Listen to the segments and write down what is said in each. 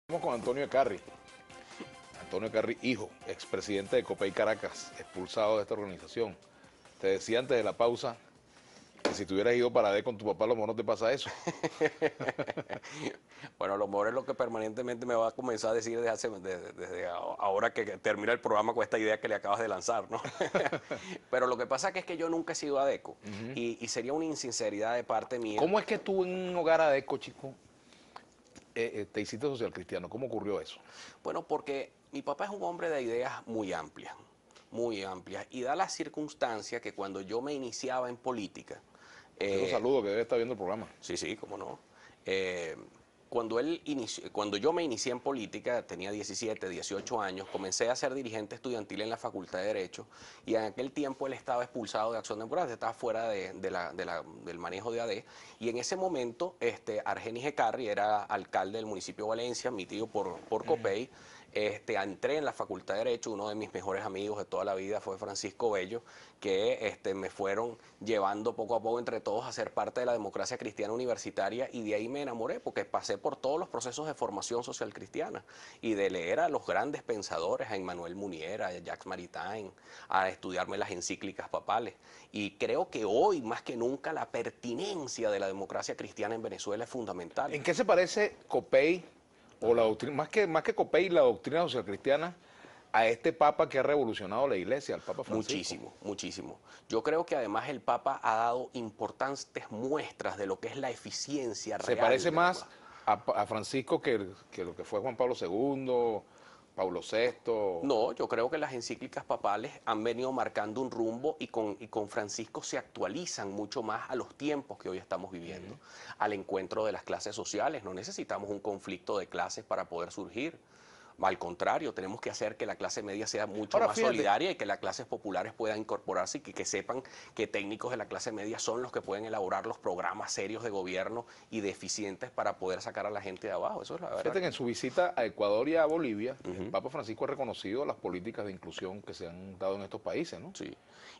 Estamos con Antonio Carri. Antonio Carri, hijo, expresidente de Copey Caracas, expulsado de esta organización. Te decía antes de la pausa que si tú hubieras ido para D con tu papá, a lo mejor no te pasa eso. Bueno, a lo mejor es lo que permanentemente me va a comenzar a decir desde ahora que termina el programa con esta idea que le acabas de lanzar, ¿no? Pero lo que pasa es que yo nunca he sido adeco y sería una insinceridad de parte mía. ¿Cómo es que tú en un hogar adeco, chico, te hiciste social cristiano? ¿Cómo ocurrió eso? Bueno, porque mi papá es un hombre de ideas muy amplias, y da la circunstancia que cuando yo me iniciaba en política, Por cierto, saludo que debe estar viendo el programa. sí, cómo no. Eh, cuando yo me inicié en política, tenía 17, 18 años, comencé a ser dirigente estudiantil en la Facultad de Derecho, y en aquel tiempo él estaba expulsado de Acción Democrática, estaba fuera del manejo de AD, y en ese momento Argenis Ecarri era alcalde del municipio de Valencia, mi tío por Copey. Entré en la Facultad de Derecho, uno de mis mejores amigos de toda la vida fue Francisco Bello, que me fueron llevando poco a poco entre todos a ser parte de la democracia cristiana universitaria, y de ahí me enamoré porque pasé por todos los procesos de formación social cristiana y de leer a los grandes pensadores, a Emmanuel Munier, a Jacques Maritain, a estudiarme las encíclicas papales, y creo que hoy más que nunca la pertinencia de la democracia cristiana en Venezuela es fundamental. ¿En qué se parece Copey o la doctrina, más que Copey, la doctrina social cristiana, a este Papa que ha revolucionado la Iglesia, al Papa Francisco? Muchísimo. Yo creo que además el Papa ha dado importantes muestras de lo que es la eficiencia ¿Se real parece de la más a Francisco que lo que fue Juan Pablo II, Pablo VI? No, yo creo que las encíclicas papales han venido marcando un rumbo, y con Francisco se actualizan mucho más a los tiempos que hoy estamos viviendo, al encuentro de las clases sociales. No necesitamos un conflicto de clases para poder surgir. Al contrario, tenemos que hacer que la clase media sea mucho Ahora más fíjate, solidaria y que las clases populares puedan incorporarse, y que sepan que técnicos de la clase media son los que pueden elaborar los programas serios de gobierno y de eficientes para poder sacar a la gente de abajo. Eso es la verdad. fíjate que en su visita a Ecuador y a Bolivia, el Papa Francisco ha reconocido las políticas de inclusión que se han dado en estos países, ¿no? Sí.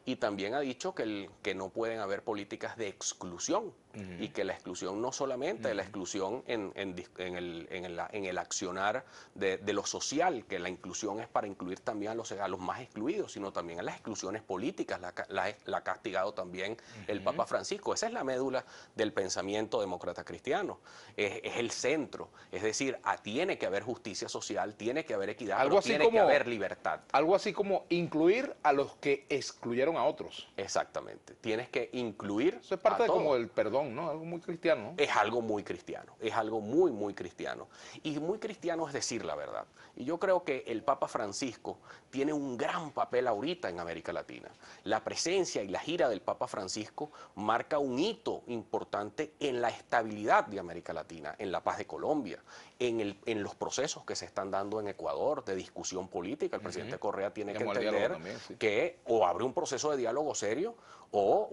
Y también ha dicho que no pueden haber políticas de exclusión, y que la exclusión no solamente es la exclusión en el accionar de lo social, que la inclusión es para incluir también a los más excluidos, sino también a las exclusiones políticas, la ha castigado también el Papa Francisco. Esa es la médula del pensamiento demócrata cristiano, es el centro, es decir, tiene que haber justicia social, tiene que haber equidad, Algo pero así tiene que como, haber libertad. algo así como incluir a los que excluyeron a otros. Exactamente, tienes que incluir Eso es a parte de como todos. del perdón, ¿no? Algo muy cristiano, ¿no? Es algo muy cristiano, es algo muy cristiano. Y muy cristiano es decir la verdad. Y yo creo que el Papa Francisco tiene un gran papel ahorita en América Latina. La presencia y la gira del Papa Francisco marca un hito importante en la estabilidad de América Latina, en la paz de Colombia, en los procesos que se están dando en Ecuador de discusión política. El presidente Correa tiene que Llamó al diálogo entender también, sí. que o abre un proceso de diálogo serio, o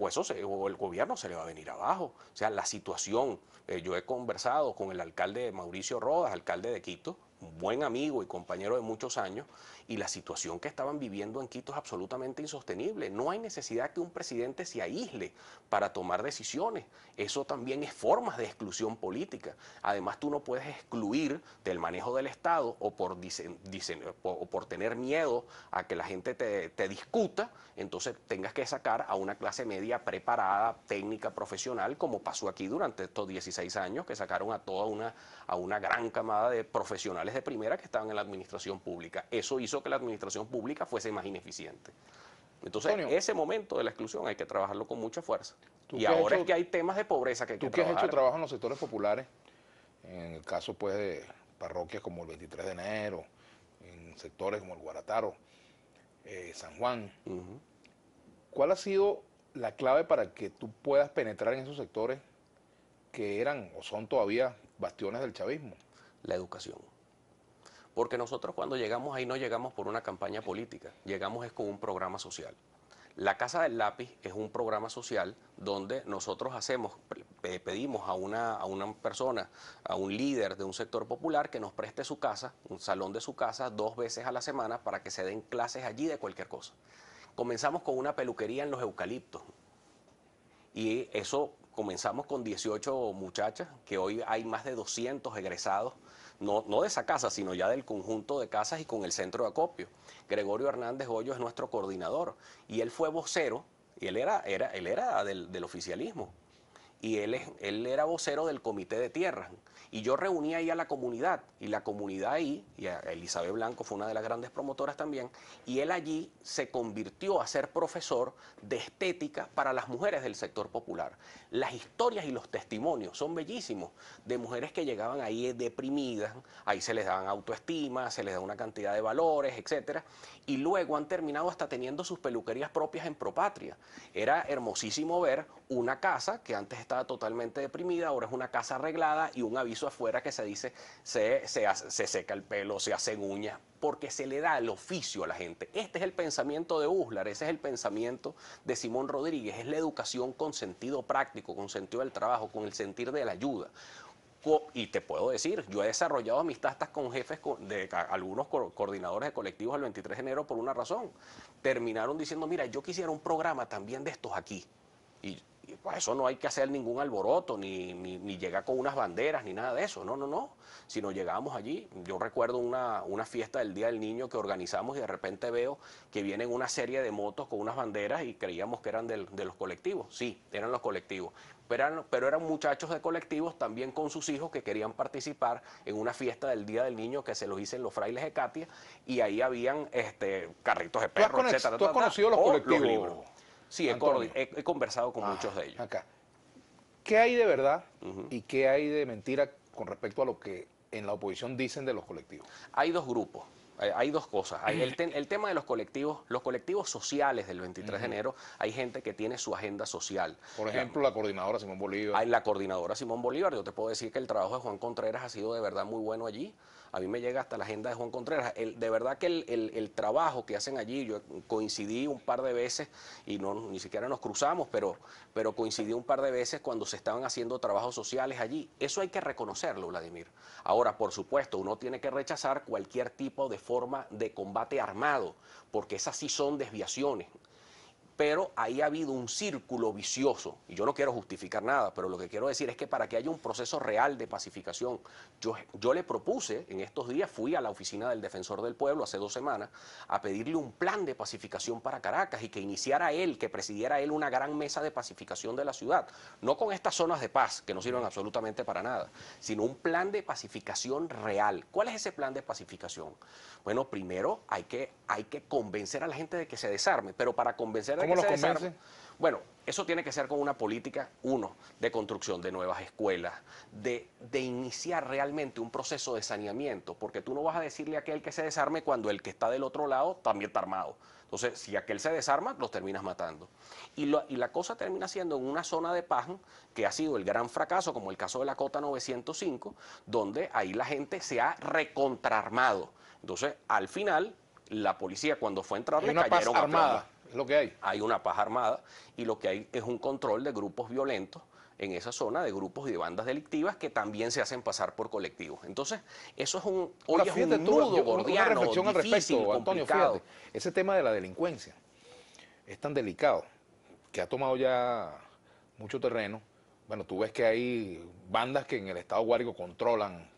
el gobierno se le va a venir abajo. O sea, la situación, yo he conversado con el alcalde Mauricio Rodas, alcalde de Quito, un buen amigo y compañero de muchos años, y la situación que estaban viviendo en Quito es absolutamente insostenible. No hay necesidad que un presidente se aísle para tomar decisiones. Eso también es formas de exclusión política. Además, tú no puedes excluir del manejo del Estado o por tener miedo a que la gente te discuta, entonces tengas que sacar a una clase media preparada, técnica, profesional, como pasó aquí durante estos 16 años, que sacaron a una gran camada de profesionales de primera que estaban en la administración pública. Eso hizo que la administración pública fuese más ineficiente. Entonces, Antonio, ese momento de la exclusión hay que trabajarlo con mucha fuerza. tú Y que has ahora es hecho, que hay temas de pobreza que hay que tú que has hecho trabajar. trabajo en los sectores populares, en el caso pues de parroquias como el 23 de enero, en sectores como el Guarataro, San Juan, ¿cuál ha sido la clave para que tú puedas penetrar en esos sectores que eran o son todavía bastiones del chavismo? La educación. Porque nosotros cuando llegamos ahí no llegamos por una campaña política, llegamos es con un programa social. La Casa del Lápiz es un programa social donde nosotros pedimos a una persona, a un líder de un sector popular, que nos preste su casa, un salón de su casa, 2 veces a la semana, para que se den clases allí de cualquier cosa. Comenzamos con una peluquería en los eucaliptos, y eso comenzamos con 18 muchachas, que hoy hay más de 200 egresados, no de esa casa, sino ya del conjunto de casas y con el centro de acopio. Gregorio Hernández Hoyo es nuestro coordinador y él fue vocero, y él era del oficialismo. Y él era vocero del Comité de Tierras. Y yo reuní ahí a la comunidad, y la comunidad ahí, y a Elizabeth Blanco fue una de las grandes promotoras también, y él allí se convirtió a ser profesor de estética para las mujeres del sector popular. Las historias y los testimonios son bellísimos, de mujeres que llegaban ahí deprimidas, ahí se les daban autoestima, se les da una cantidad de valores, etcétera, y luego han terminado hasta teniendo sus peluquerías propias en Propatria. Era hermosísimo ver una casa que antes estaba totalmente deprimida, ahora es una casa arreglada y un aviso afuera que se dice se seca el pelo, se hacen uñas, porque se le da el oficio a la gente. Este es el pensamiento de Uslar, ese es el pensamiento de Simón Rodríguez, es la educación con sentido práctico, con sentido del trabajo, con el sentir de la ayuda. Y te puedo decir, yo he desarrollado amistades con jefes de algunos coordinadores de colectivos el 23 de enero por una razón. Terminaron diciendo, mira, yo quisiera un programa también de estos aquí. Y para eso no hay que hacer ningún alboroto, ni llegar con unas banderas, ni nada de eso. No, no, no. Si nos llegábamos allí, yo recuerdo una fiesta del Día del Niño que organizamos y de repente veo que vienen una serie de motos con unas banderas y creíamos que eran de los colectivos. Sí, eran los colectivos. Pero eran muchachos de colectivos también con sus hijos que querían participar en una fiesta del Día del Niño que se los hice en los Frailes de Catia, y ahí habían carritos de perros, etcétera. ¿Tú has conocido los colectivos? Los libros. Sí, he conversado con muchos de ellos. Acá. ¿Qué hay de verdad y qué hay de mentira con respecto a lo que en la oposición dicen de los colectivos? Hay dos grupos. Hay dos cosas. Hay el tema de los colectivos sociales del 23 de enero, hay gente que tiene su agenda social. Por ejemplo, la coordinadora Simón Bolívar. Hay la coordinadora Simón Bolívar. Yo te puedo decir que el trabajo de Juan Contreras ha sido de verdad muy bueno allí. A mí me llega hasta la agenda de Juan Contreras. De verdad que el trabajo que hacen allí, yo coincidí un par de veces y ni siquiera nos cruzamos, pero coincidí un par de veces cuando se estaban haciendo trabajos sociales allí. Eso hay que reconocerlo, Vladimir. Ahora, por supuesto, uno tiene que rechazar cualquier tipo de forma de combate armado, porque esas sí son desviaciones. Pero ahí ha habido un círculo vicioso, y yo no quiero justificar nada, pero lo que quiero decir es que para que haya un proceso real de pacificación, yo le propuse, en estos días fui a la oficina del Defensor del Pueblo hace 2 semanas, a pedirle un plan de pacificación para Caracas y que iniciara él, que presidiera él una gran mesa de pacificación de la ciudad, no con estas zonas de paz que no sirven absolutamente para nada, sino un plan de pacificación real. ¿Cuál es ese plan de pacificación? Bueno, primero hay que convencer a la gente de que se desarme, pero para convencer ¿Cómo los convence? Bueno, eso tiene que ser con una política, de construcción de nuevas escuelas, de iniciar realmente un proceso de saneamiento, porque tú no vas a decirle a aquel que se desarme cuando el que está del otro lado también está armado. Entonces, si aquel se desarma, los terminas matando. Y la cosa termina siendo en una zona de paz que ha sido el gran fracaso, como el caso de la Cota 905, donde ahí la gente se ha recontraarmado. Entonces, al final, la policía cuando fue a entrar le cayeron armada. Es lo que hay. Hay una paz armada y lo que hay es un control de grupos violentos en esa zona, de grupos y de bandas delictivas que también se hacen pasar por colectivos. Entonces, eso es un nudo gordiano, una reflexión difícil, al respecto, Antonio, complicado. fíjate, ese tema de la delincuencia es tan delicado que ha tomado ya mucho terreno. Bueno, tú ves que hay bandas que en el estado Guárico controlan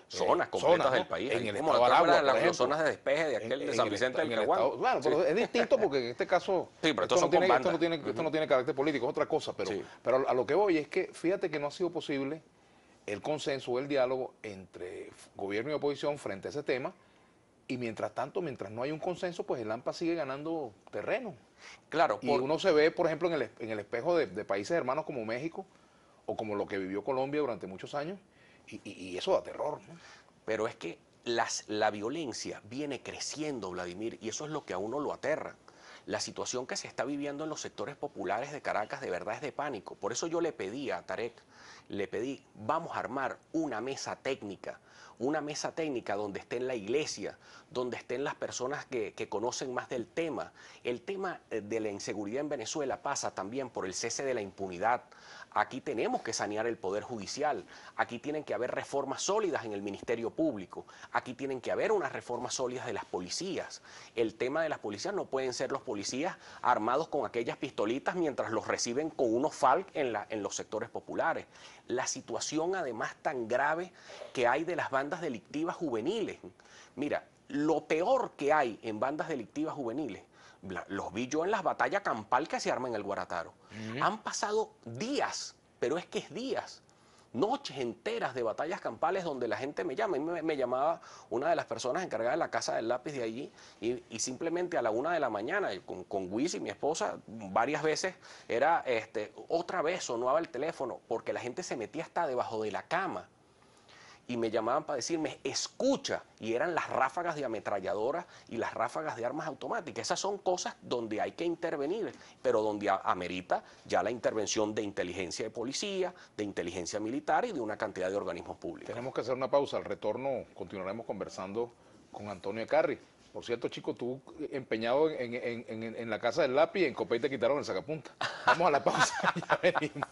zonas completas del país. En el como estado Aragua, por las ejemplo, zonas de despeje de aquel de San Vicente del Caguán. Bueno, pero es distinto porque en este caso sí, pero esto no tiene carácter político, es otra cosa. Pero a lo que voy es que fíjate que no ha sido posible el consenso o el diálogo entre gobierno y oposición frente a ese tema. Y mientras tanto, mientras no hay un consenso, pues el AMPA sigue ganando terreno. Claro. Y uno se ve, por ejemplo, en el espejo de países hermanos como México o como lo que vivió Colombia durante muchos años. Y eso da terror, ¿no? Pero es que la violencia viene creciendo, Vladimir, y eso es lo que a uno lo aterra. La situación que se está viviendo en los sectores populares de Caracas de verdad es de pánico. Por eso yo le pedí a Tarek, le pedí, vamos a armar una mesa técnica donde estén la iglesia, donde estén las personas que conocen más del tema. El tema de la inseguridad en Venezuela pasa también por el cese de la impunidad. Aquí tenemos que sanear el Poder Judicial, aquí tienen que haber reformas sólidas en el Ministerio Público, aquí tienen que haber unas reformas sólidas de las policías. El tema de las policías no pueden ser los policías armados con aquellas pistolitas mientras los reciben con unos FARC en los sectores populares. La situación además tan grave que hay de las bandas delictivas juveniles. Mira, lo peor que hay en bandas delictivas juveniles los vi yo en las batallas campal que se arman en el Guarataro. Han pasado días, pero es que es días, noches enteras de batallas campales donde la gente me llama. Y me llamaba una de las personas encargadas de la Casa del Lápiz de allí y simplemente a la 1 de la mañana, con Wiz y mi esposa, varias veces era, otra vez sonaba el teléfono porque la gente se metía hasta debajo de la cama. Y me llamaban para decirme, escucha, y eran las ráfagas de ametralladoras y las ráfagas de armas automáticas. Esas son cosas donde hay que intervenir, pero donde amerita ya la intervención de inteligencia de policía, de inteligencia militar y de una cantidad de organismos públicos. Tenemos que hacer una pausa. Al retorno continuaremos conversando con Antonio Ecarry. Por cierto, chico, tú empeñado en la Casa del Lápiz, en Copey te quitaron el sacapunta. Vamos a la pausa, ya venimos.